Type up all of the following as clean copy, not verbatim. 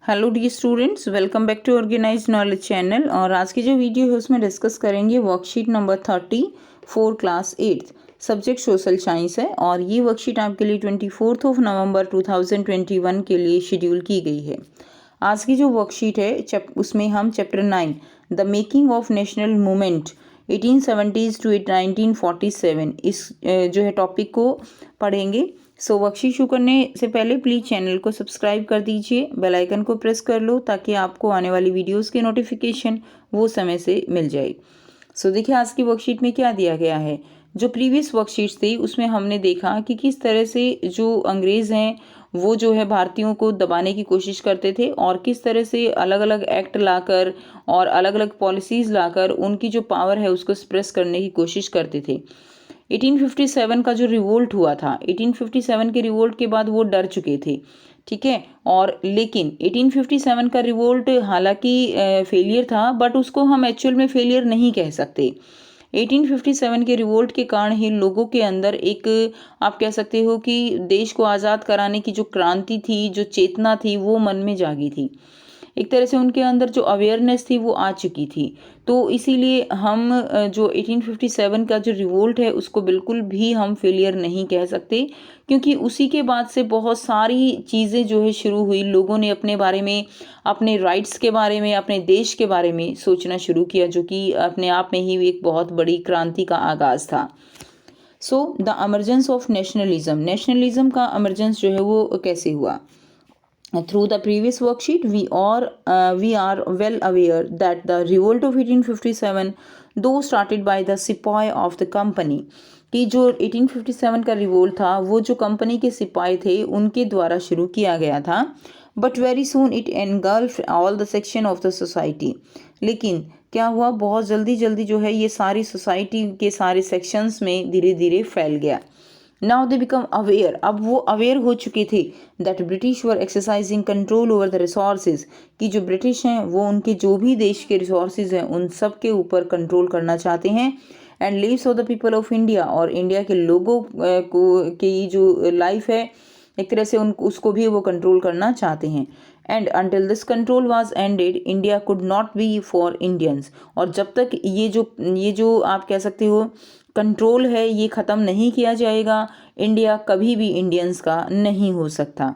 Hello dear students, welcome back to organize knowledge channel. और आज की जो वीडियो है उसमें डिस्कस करेंगे worksheet number 34 class 8 subject social science है। और ये वर्कशीट आपके लिए 24 नवंबर 2021 के लिए शेड्यूल की गई है। आज की जो वर्कशीट है उसमें हम chapter 9 the making of national movement 1870s to 1947 इस जो है टॉपिक को पढ़ेंगे। सो वर्कशीट शुरू करने से पहले प्लीज़ चैनल को सब्सक्राइब कर दीजिए, बेल आइकन को प्रेस कर लो ताकि आपको आने वाली वीडियोस के नोटिफिकेशन वो समय से मिल जाए। सो देखिए आज की वर्कशीट में क्या दिया गया है। जो प्रीवियस वर्कशीट्स थी उसमें हमने देखा कि किस तरह से जो अंग्रेज़ हैं वो जो है भारतीयों को दबाने की कोशिश करते थे और किस तरह से अलग अलग एक्ट लाकर और अलग अलग पॉलिसीज़ लाकर उनकी जो पावर है उसको सप्रेस करने की कोशिश करते थे। 1857 का जो रिवोल्ट हुआ था, 1857 के रिवोल्ट के बाद वो डर चुके थे, ठीक है। और लेकिन 1857 का रिवोल्ट हालांकि फेलियर था, बट उसको हम एक्चुअल में फेलियर नहीं कह सकते। 1857 के रिवोल्ट के कारण ही लोगों के अंदर एक आप कह सकते हो कि देश को आज़ाद कराने की जो क्रांति थी, जो चेतना थी, वो मन में जागी थी। एक तरह से उनके अंदर जो अवेयरनेस थी वो आ चुकी थी। तो इसीलिए हम जो 1857 का जो रिवोल्ट है उसको बिल्कुल भी हम फेलियर नहीं कह सकते, क्योंकि उसी के बाद से बहुत सारी चीज़ें जो है शुरू हुई। लोगों ने अपने बारे में, अपने राइट्स के बारे में, अपने देश के बारे में सोचना शुरू किया, जो कि अपने आप में ही एक बहुत बड़ी क्रांति का आगाज़ था। So the emergence of nationalism, nationalism का एमरजेंस जो है वो कैसे हुआ। Through the previous worksheet, we are well aware that the revolt of 1857, though started by the सिपाही of the company, कि जो 1857 का रिवोल्ट था वो जो कंपनी के सिपाही थे उनके द्वारा शुरू किया गया था। But very soon it engulf all the section of the society. लेकिन क्या हुआ, बहुत जल्दी जल्दी जो है ये सारी सोसाइटी के सारे सेक्शंस में धीरे धीरे फैल गया। नाउ दे बिकम अवेयर, अब वो अवेयर हो चुके थे that British were exercising control over the resources, कि जो ब्रिटिश हैं वो उनके जो भी देश के रिसोर्सेज हैं उन सब के ऊपर कंट्रोल करना चाहते हैं। And lives of the people of India, और इंडिया के लोगों को की जो लाइफ है एक तरह से उसको भी वो कंट्रोल करना चाहते हैं। And until this control was ended India could not be for Indians, और जब तक ये जो आप कह सकते हो कंट्रोल है ये ख़त्म नहीं किया जाएगा, इंडिया कभी भी इंडियंस का नहीं हो सकता।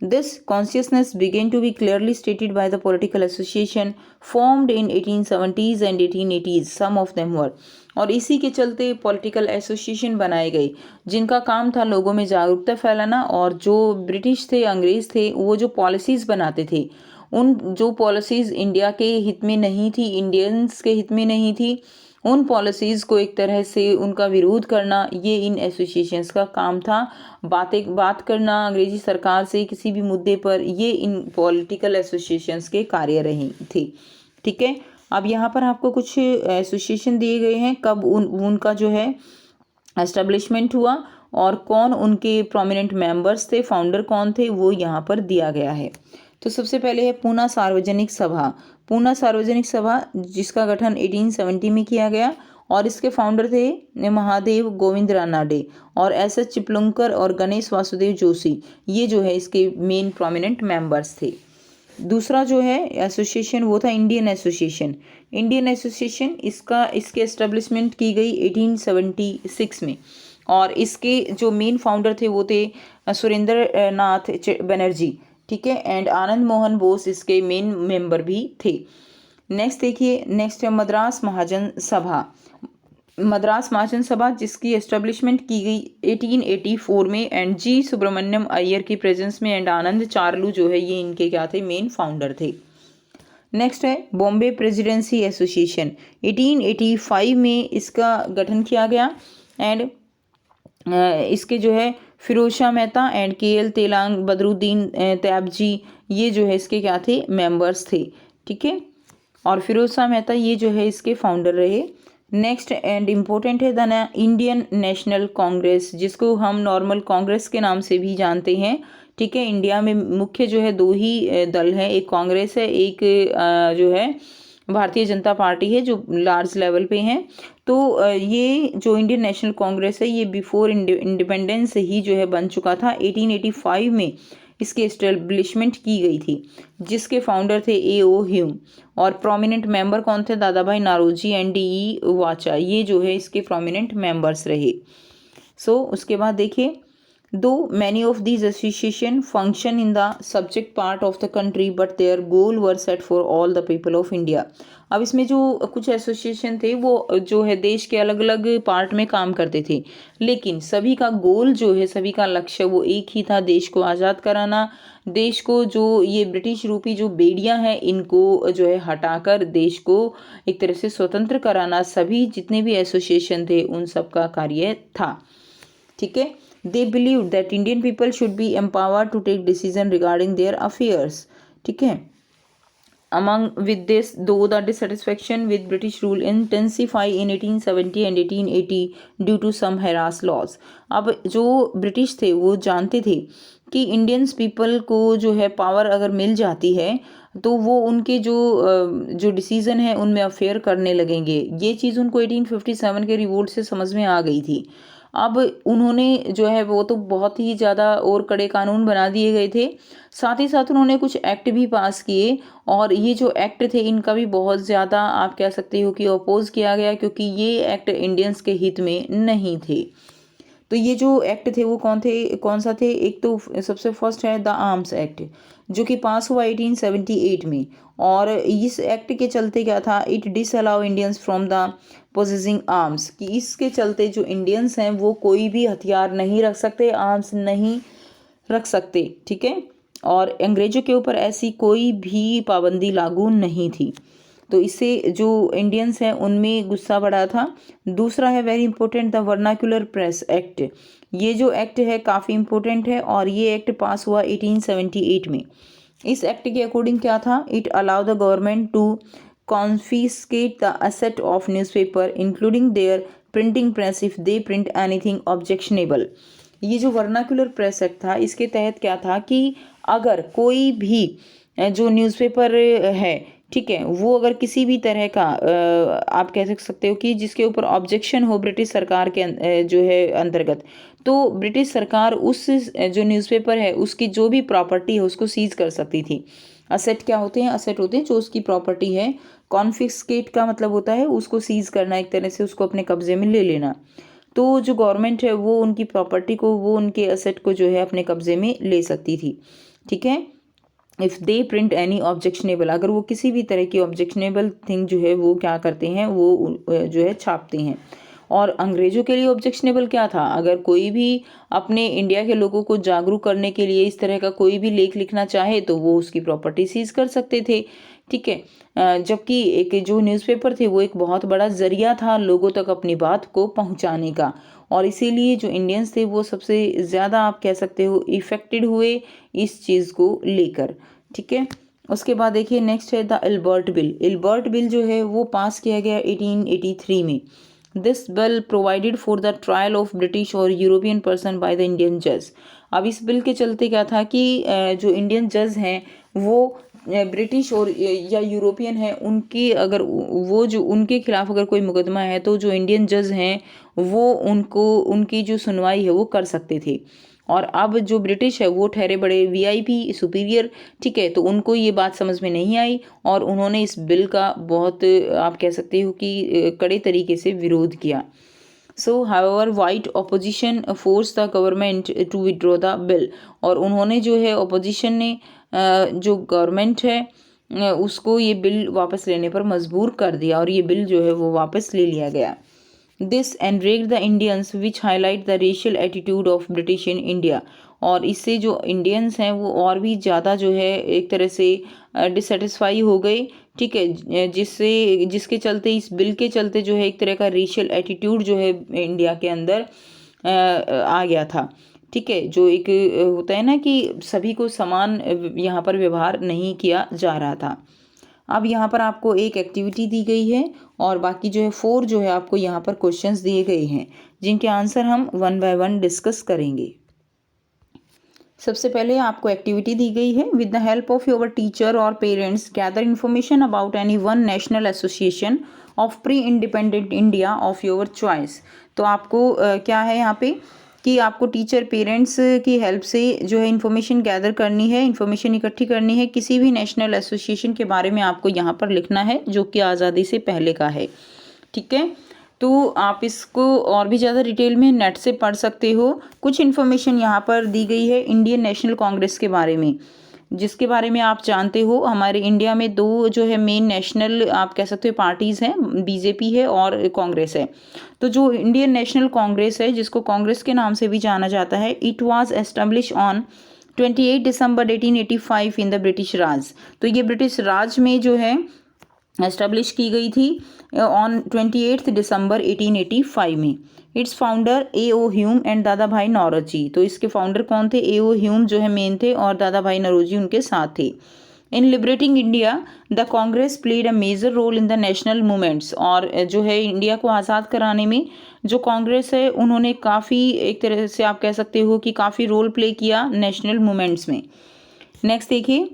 This consciousness began to be clearly stated by the political association formed in 1870s and 1880s. Some of them were, और इसी के चलते पॉलिटिकल एसोसिएशन बनाए गए जिनका काम था लोगों में जागरूकता फैलाना। और जो ब्रिटिश थे, अंग्रेज़ थे, वो जो पॉलिसीज़ बनाते थे उन जो पॉलिसीज़ इंडिया के हित में नहीं थी, इंडियंस के हित में नहीं थी, उन पॉलिसीज़ को एक तरह से उनका विरोध करना ये इन एसोसिएशंस का काम था। बात करना अंग्रेजी सरकार से किसी भी मुद्दे पर, ये इन पॉलिटिकल एसोसिएशंस के कार्य रहे थे, ठीक है। अब यहाँ पर आपको कुछ एसोसिएशन दिए गए हैं, कब उनका जो है एस्टेब्लिशमेंट हुआ और कौन उनके प्रोमिनेंट मेंबर्स थे, फाउंडर कौन थे, वो यहाँ पर दिया गया है। तो सबसे पहले है पूना सार्वजनिक सभा। पूना सार्वजनिक सभा जिसका गठन 1870 में किया गया, और इसके फाउंडर थे महादेव गोविंद रानाडे और एस.एच. चिपलुंकर और गणेश वासुदेव जोशी। ये जो है इसके मेन प्रोमिनेंट मेंबर्स थे। दूसरा जो है एसोसिएशन वो था इंडियन एसोसिएशन। इंडियन एसोसिएशन इसके एस्टेब्लिशमेंट की गई 1876 में, और इसके जो मेन फाउंडर थे वो थे सुरेंद्र नाथ बनर्जी, ठीक है। एंड आनंद मोहन बोस इसके मेन मेंबर भी थे। नेक्स्ट देखिए, नेक्स्ट है मद्रास महाजन सभा। मद्रास महाजन सभा जिसकी एस्टेब्लिशमेंट की गई 1884 में, एंड जी सुब्रमण्यम अय्यर की प्रेजेंस में, एंड आनंद चार्लू जो है ये इनके क्या थे, मेन फाउंडर थे। नेक्स्ट है बॉम्बे प्रेसिडेंसी एसोसिएशन। 1885 में इसका गठन किया गया, एंड इसके जो है फिरोज शाह मेहता एंड के.एल. तेलांग, बदरुद्दीन तैयबजी, ये जो है इसके क्या थे, मेंबर्स थे, ठीक है। और फिरोज शाह मेहता ये जो है इसके फाउंडर रहे। नेक्स्ट एंड इम्पोर्टेंट है द इंडियन नेशनल कांग्रेस, जिसको हम नॉर्मल कांग्रेस के नाम से भी जानते हैं, ठीक है। इंडिया में मुख्य जो है दो ही दल हैं, एक कांग्रेस है, एक जो है भारतीय जनता पार्टी है जो लार्ज लेवल पे हैं। तो ये जो इंडियन नेशनल कांग्रेस है ये बिफोर इंडिपेंडेंस ही जो है बन चुका था। 1885 में इसकी एस्टेब्लिशमेंट की गई थी, जिसके फाउंडर थे A.O. ह्यूम और प्रोमिनेंट मेंबर कौन थे, दादा भाई नारोजी एंड D.E. वाचा, ये जो है इसके प्रोमिनेंट मेंबर्स रहे। उसके बाद देखिए, दो many of these association function in the subject part of the country but there goal were set for all the people of India. अब इसमें जो कुछ एसोसिएशन थे वो जो है देश के अलग अलग पार्ट में काम करते थे, लेकिन सभी का गोल जो है, सभी का लक्ष्य वो एक ही था, देश को आज़ाद कराना, देश को जो ये ब्रिटिश रूपी जो बेड़ियां हैं इनको जो है हटाकर देश को एक तरह से स्वतंत्र कराना। सभी जितने भी एसोसिएशन थे उन सब का कार्य था। ठीक है, they believe that Indian people should be empowered to take decision regarding their affairs. ठीक है, among with this though the dissatisfaction with British rule intensify in 1870 and 1880 due to some harass laws। अब जो British थे वो जानते थे कि Indians people को जो है पावर अगर मिल जाती है तो वो उनके जो डिसीज़न है उनमें अफेयर करने लगेंगे। ये चीज़ उनको 1857 के रिवोल्ट से समझ में आ गई थी। अब उन्होंने जो है वो तो बहुत ही ज़्यादा और कड़े कानून बना दिए गए थे, साथ ही साथ उन्होंने कुछ एक्ट भी पास किए और ये जो एक्ट थे इनका भी बहुत ज़्यादा आप कह सकते हो कि अपोज किया गया, क्योंकि ये एक्ट इंडियंस के हित में नहीं थे। तो ये जो एक्ट थे वो कौन सा थे, एक तो सबसे फर्स्ट है द आर्म्स एक्ट, जो कि पास हुआ 1878 में। और इस एक्ट के चलते क्या था, it disallow Indians from the possessing arms, कि इसके चलते जो इंडियंस हैं वो कोई भी हथियार नहीं रख सकते, आर्म्स नहीं रख सकते। ठीक है, और अंग्रेजों के ऊपर ऐसी कोई भी पाबंदी लागू नहीं थी, तो इससे जो इंडियंस हैं उनमें गुस्सा बढ़ा था। दूसरा है very important the vernacular press act. ये जो एक्ट है काफ़ी इंपॉर्टेंट है और ये एक्ट पास हुआ 1878 में। इस एक्ट के अकॉर्डिंग क्या था, it allow the government to confiscate the asset of newspaper including their printing press if they print anything objectionable. ये जो वर्नाक्यूलर प्रेस एक्ट था इसके तहत क्या था कि अगर कोई भी जो न्यूज़पेपर है, ठीक है, वो अगर किसी भी तरह का आप कह सकते हो कि जिसके ऊपर ऑब्जेक्शन हो ब्रिटिश सरकार के जो है अंतर्गत, तो ब्रिटिश सरकार उस जो न्यूज़पेपर है उसकी जो भी प्रॉपर्टी है उसको सीज कर सकती थी। असेट क्या होते हैं, असेट होते हैं जो उसकी प्रॉपर्टी है। कॉन्फिस्केट का मतलब होता है उसको सीज करना, एक तरह से उसको अपने कब्जे में ले लेना। तो जो गवर्नमेंट है वो उनकी प्रॉपर्टी को, वो उनके असेट को जो है अपने कब्जे में ले सकती थी। ठीक है, if they print any objectionable, अगर वो किसी भी तरह की ऑब्जेक्शनेबल थिंग जो है वो क्या करते हैं, वो जो है छापते हैं। और अंग्रेज़ों के लिए ऑब्जेक्शनेबल क्या था, अगर कोई भी अपने इंडिया के लोगों को जागरूक करने के लिए इस तरह का कोई भी लेख लिखना चाहे तो वो उसकी प्रॉपर्टी सीज कर सकते थे। ठीक है, जबकि एक जो न्यूज़पेपर थे वो एक बहुत बड़ा ज़रिया था लोगों तक अपनी बात को पहुंचाने का, और इसीलिए जो इंडियंस थे वो सबसे ज़्यादा आप कह सकते हो इफ़ेक्टेड हुए इस चीज़ को लेकर। ठीक है, उसके बाद देखिए नेक्स्ट है the Ilbert bill. Ilbert bill जो है वो पास किया गया 1883 में। This bill provided for the trial of British और European person by the Indian जज। अब इस बिल के चलते क्या था कि जो इंडियन जज हैं वो ब्रिटिश और या यूरोपियन है उनकी अगर वो जो उनके खिलाफ अगर कोई मुकदमा है तो जो इंडियन जज हैं वो उनको उनकी जो सुनवाई है वो कर सकते थे। और अब जो ब्रिटिश है वो ठहरे बड़े वीआईपी सुपीरियर। ठीक है, तो उनको ये बात समझ में नहीं आई और उन्होंने इस बिल का बहुत आप कह सकते हो कि कड़े तरीके से विरोध किया। So however white opposition force the government to withdraw the bill, और उन्होंने जो है ऑपोजिशन ने जो गवर्नमेंट है उसको ये बिल वापस लेने पर मजबूर कर दिया और ये बिल जो है वो वापस ले लिया गया। This enrage the Indians which highlight the racial attitude of British in India, और इससे जो इंडियंस हैं वो और भी ज़्यादा जो है एक तरह से डिससेटिस्फाई हो गए। ठीक है, जिसके चलते इस बिल के चलते जो है एक तरह का रेशियल एटीट्यूड जो है इंडिया के अंदर आ गया था। ठीक है, जो एक होता है ना कि सभी को समान यहाँ पर व्यवहार नहीं किया जा रहा था। अब यहाँ पर आपको एक एक्टिविटी दी गई है और बाकी जो है 4 जो है आपको यहाँ पर क्वेश्चंस दिए गए हैं जिनके आंसर हम 1 बाय 1 डिस्कस करेंगे। सबसे पहले आपको एक्टिविटी दी गई है, with the help of your teacher और parents gather information about any one national association of pre independent India of your choice. तो आपको क्या है यहाँ पे कि आपको टीचर पेरेंट्स की हेल्प से जो है इन्फॉर्मेशन गैदर करनी है, इन्फॉर्मेशन इकट्ठी करनी है। किसी भी नेशनल एसोसिएशन के बारे में आपको यहाँ पर लिखना है जो कि आज़ादी से पहले का है। ठीक है, तो आप इसको और भी ज़्यादा डिटेल में नेट से पढ़ सकते हो। कुछ इन्फॉर्मेशन यहाँ पर दी गई है इंडियन नेशनल कांग्रेस के बारे में, जिसके बारे में आप जानते हो हमारे इंडिया में दो जो है मेन नेशनल आप कह सकते हो पार्टीज़ हैं, बीजेपी है और कांग्रेस है। तो जो इंडियन नेशनल कांग्रेस है, जिसको कांग्रेस के नाम से भी जाना जाता है, it was establish on 28 December 1885 in the British Raj. तो ये ब्रिटिश राज में जो है एस्टेब्लिश की गई थी ऑन 28 दिसंबर 1885 में। It's founder A.O. Hume and दादा भाई नौरोजी। तो इसके फाउंडर कौन थे? A.O. ह्यूम जो है मेन थे और दादा भाई नौरोजी उनके साथ थे। In liberating India the Congress played a major role in the national movements. और जो है इंडिया को आज़ाद कराने में जो कांग्रेस है उन्होंने काफ़ी एक तरह से आप कह सकते हो कि काफ़ी रोल प्ले किया नेशनल मूवमेंट्स में। नेक्स्ट देखिए,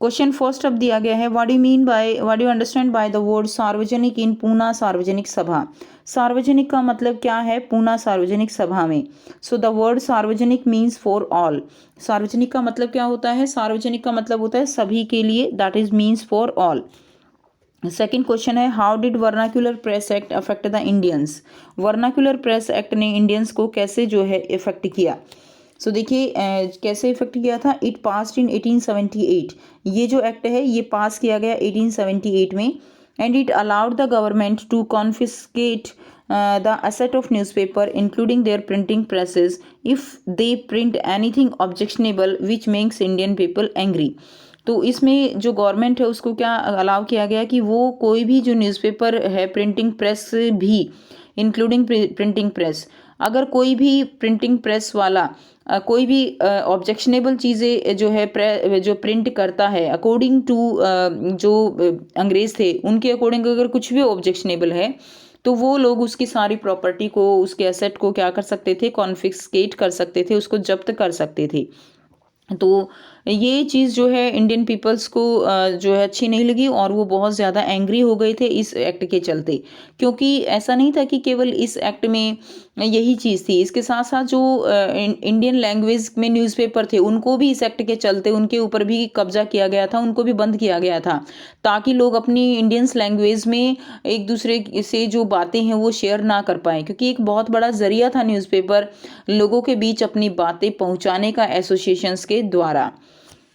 क्वेश्चन फर्स्ट अब दिया गया है, what do you understand by the word सार्वजनिक इन पूना सार्वजनिक सभा। सार्वजनिक का मतलब क्या है पूना सार्वजनिक सभा में? सो द वर्ड सार्वजनिक मीन्स फॉर ऑल। सार्वजनिक का मतलब क्या होता है? सार्वजनिक का मतलब होता है सभी के लिए, that is means for all. Second question है, how did vernacular press act affect the Indians. Vernacular press act ने इंडियंस को कैसे जो है इफेक्ट किया? सो देखिए कैसे इफेक्ट किया था। It passed in 1878। ये जो एक्ट है ये पास किया गया 1878 में। And it allowed the government to confiscate the asset of newspaper including their printing presses if they print anything objectionable which makes Indian people angry. तो इसमें जो गवर्नमेंट है उसको क्या अलाउ किया गया कि वो कोई भी जो न्यूज़पेपर है, प्रिंटिंग प्रेस भी इंक्लूडिंग प्रिंटिंग प्रेस, अगर कोई भी प्रिंटिंग प्रेस वाला कोई भी ऑब्जेक्शनेबल चीज़ें जो है जो प्रिंट करता है अकॉर्डिंग टू जो अंग्रेज़ थे उनके अकॉर्डिंग अगर कुछ भी ऑब्जेक्शनेबल है तो वो लोग उसकी सारी प्रॉपर्टी को, उसके एसेट को क्या कर सकते थे? कॉन्फिस्केट कर सकते थे, उसको जब्त कर सकते थे। तो ये चीज़ जो है इंडियन पीपल्स को जो है अच्छी नहीं लगी और वो बहुत ज़्यादा एंग्री हो गए थे इस एक्ट के चलते। क्योंकि ऐसा नहीं था कि केवल इस एक्ट में यही चीज़ थी, इसके साथ साथ जो इंडियन लैंग्वेज में न्यूज़पेपर थे उनको भी इस एक्ट के चलते उनके ऊपर भी कब्जा किया गया था, उनको भी बंद किया गया था, ताकि लोग अपनी इंडियंस लैंग्वेज में एक दूसरे से जो बातें हैं वो शेयर ना कर पाएँ। क्योंकि एक बहुत बड़ा ज़रिया था न्यूज़पेपर लोगों के बीच अपनी बातें पहुँचाने का एसोसिएशंस के द्वारा।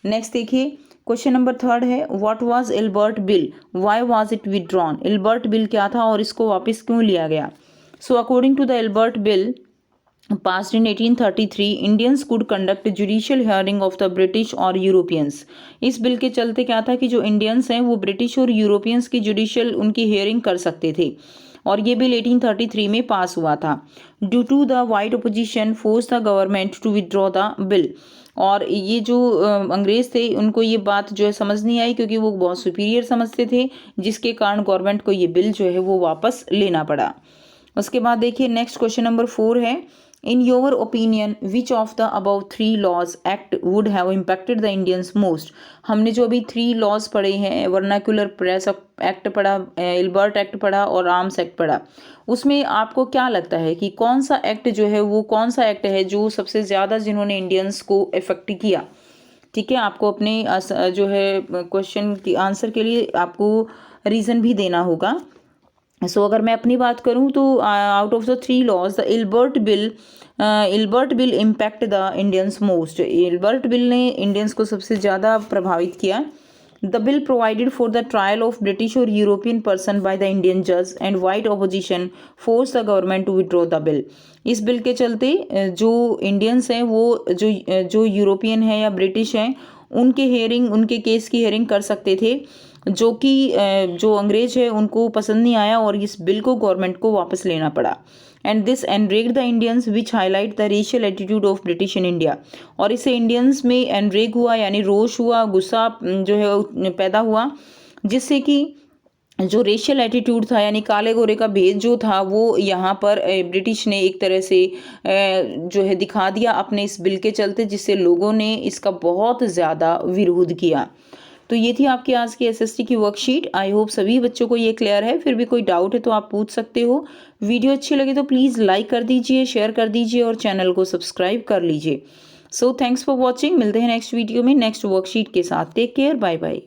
नेक्स्ट देखिए, क्वेश्चन नंबर थर्ड है, what was Ilbert bill, why was it withdrawn. Ilbert bill क्या था और इसको वापस क्यों लिया गया? So according to the Ilbert bill passed in 1833, Indians could conduct judicial hearing of the British और यूरोपियंस। इस बिल के चलते क्या था कि जो इंडियंस हैं वो ब्रिटिश और यूरोपियंस की जुडिशियल उनकी हियरिंग कर सकते थे और ये बिल 1833 में पास हुआ था। Due to the white opposition force the government to withdraw the bill. और ये जो अंग्रेज़ थे उनको ये बात जो है समझ नहीं आई क्योंकि वो बहुत सुपीरियर समझते थे, जिसके कारण गवर्नमेंट को ये बिल जो है वो वापस लेना पड़ा। उसके बाद देखिए नेक्स्ट क्वेश्चन नंबर 4 है, in your opinion which of the above 3 laws act would have impacted the Indians most. हमने जो अभी 3 लॉज पढ़े हैं, वर्नाक्यूलर प्रेस एक्ट पढ़ा, इल्बर्ट एक्ट पढ़ा और आर्म्स एक्ट पढ़ा, उसमें आपको क्या लगता है कि कौन सा एक्ट जो है वो कौन सा एक्ट है जो सबसे ज़्यादा जिन्होंने इंडियंस को इफेक्ट किया? ठीक है, आपको अपने जो है क्वेश्चन की आंसर के लिए आपको रीज़न भी देना होगा। सो अगर मैं अपनी बात करूं तो out of the 3 laws the Ilbert bill impact the Indians most. Ilbert bill ने इंडियंस को सबसे ज़्यादा प्रभावित किया। The bill provided for the trial of British और European person by the Indian जज and white opposition force the government to withdraw the bill. इस bill के चलते जो इंडियंस हैं वो जो यूरोपियन है या ब्रिटिश हैं उनके केस की हियरिंग कर सकते थे, जो कि जो अंग्रेज है उनको पसंद नहीं आया और इस बिल को गवर्नमेंट को वापस लेना पड़ा। And this enraged the Indians which highlight the racial attitude of British in India. और इससे इंडियंस में एनरेग हुआ यानी रोष हुआ, गुस्सा जो है पैदा हुआ, जिससे कि जो रेशियल एटीट्यूड था यानी काले गोरे का भेद जो था वो यहाँ पर ब्रिटिश ने एक तरह से जो है दिखा दिया अपने इस बिल के चलते, जिससे लोगों ने इसका बहुत ज़्यादा विरोध किया। तो ये थी आपकी आज की एसएसटी की वर्कशीट। आई होप सभी बच्चों को ये क्लियर है। फिर भी कोई डाउट है तो आप पूछ सकते हो। वीडियो अच्छी लगे तो प्लीज़ लाइक कर दीजिए, शेयर कर दीजिए और चैनल को सब्सक्राइब कर लीजिए। So thanks for watching. मिलते हैं नेक्स्ट वीडियो में नेक्स्ट वर्कशीट के साथ। Take care, bye bye.